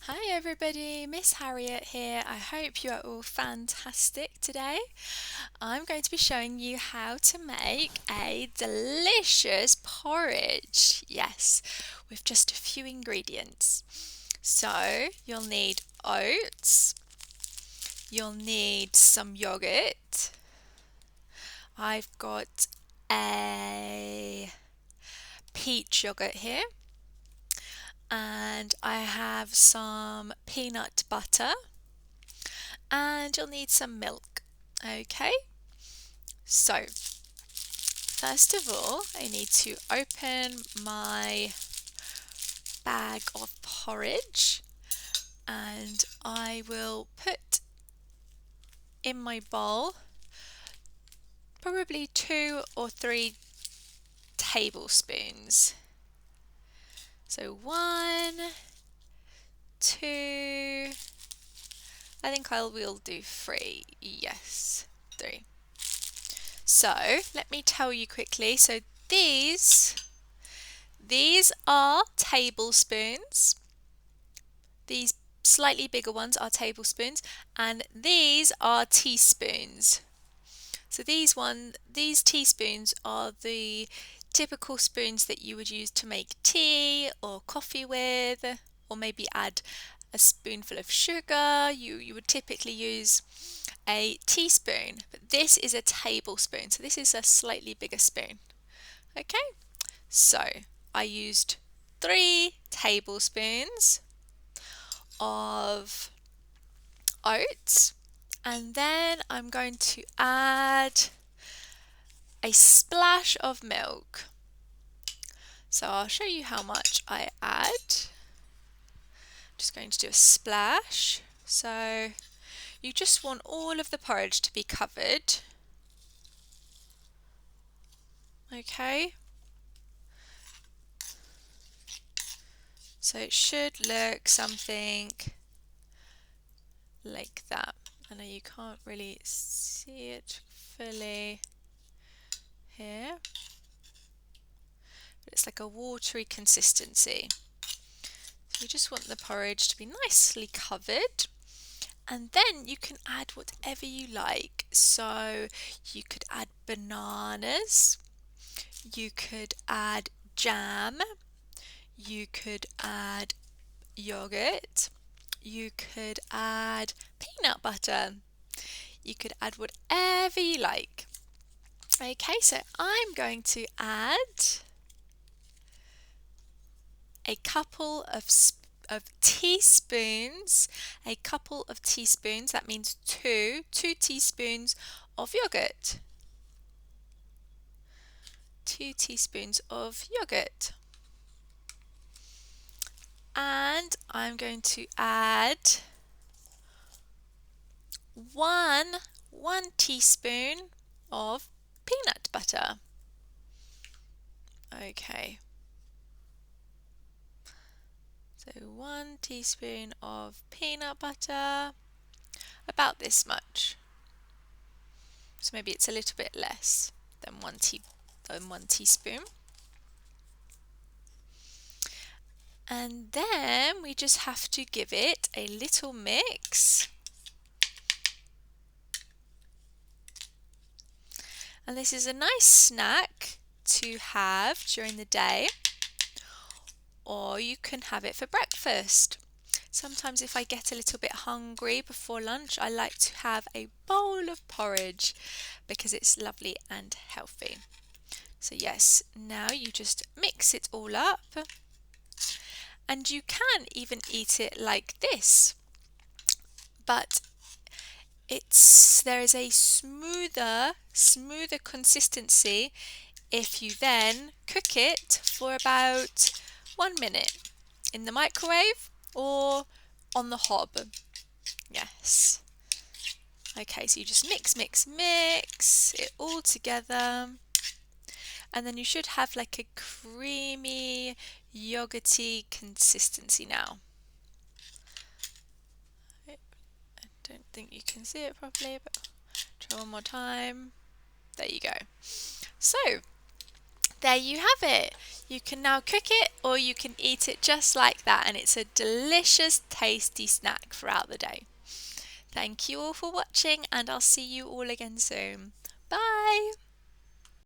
Hi everybody, Miss Harriet here. I hope you are all fantastic today. I'm going to be showing you how to make a delicious porridge. Yes, with just a few ingredients. So, you'll need oats, you'll need some yogurt. I've got a peach yogurt here, and I have some peanut butter, and you'll need some milk. Okay, so first of all, I need to open my bag of porridge, and I will put in my bowl probably 2 or 3 tablespoons. So 1, 2, I think I will do 3. Yes, 3. So let me tell you quickly. So these are tablespoons. These slightly bigger ones are tablespoons, and these are teaspoons. So these teaspoons are the typical spoons that you would use to make tea or coffee with, or maybe add a spoonful of sugar. You would typically use a teaspoon, but this is a tablespoon, so this is a slightly bigger spoon. Okay, so I used 3 tablespoons of oats, and then I'm going to add a splash of milk. So I'll show you how much I add. Just going to do a splash. So you just want all of the porridge to be covered. Okay. So it should look something like that. I know you can't really see it fully here, but it's like a watery consistency. So you just want the porridge to be nicely covered, and then you can add whatever you like. So you could add bananas, you could add jam, you could add yogurt, you could add peanut butter, you could add whatever you like. Okay, so I'm going to add a couple of teaspoons, that means 2 teaspoons of yogurt. 2 teaspoons of yogurt. And I'm going to add one teaspoon of peanut butter. Okay. So 1 teaspoon of peanut butter, about this much. So maybe it's a little bit less than 1 teaspoon. And then we just have to give it a little mix. And this is a nice snack to have during the day, or you can have it for breakfast. Sometimes if I get a little bit hungry before lunch, I like to have a bowl of porridge because it's lovely and healthy. So yes, now you just mix it all up, and you can even eat it like this, but there is a smoother consistency if you then cook it for about 1 minute in the microwave or on the hob. Yes. Okay, so you just mix it all together, and then you should have like a creamy, yogurty consistency now. I don't think you can see it properly, but try one more time. There you go. So There you have it. You can now cook it or you can eat it just like that, and it's a delicious, tasty snack throughout the day. Thank you all for watching, and I'll see you all again soon. Bye!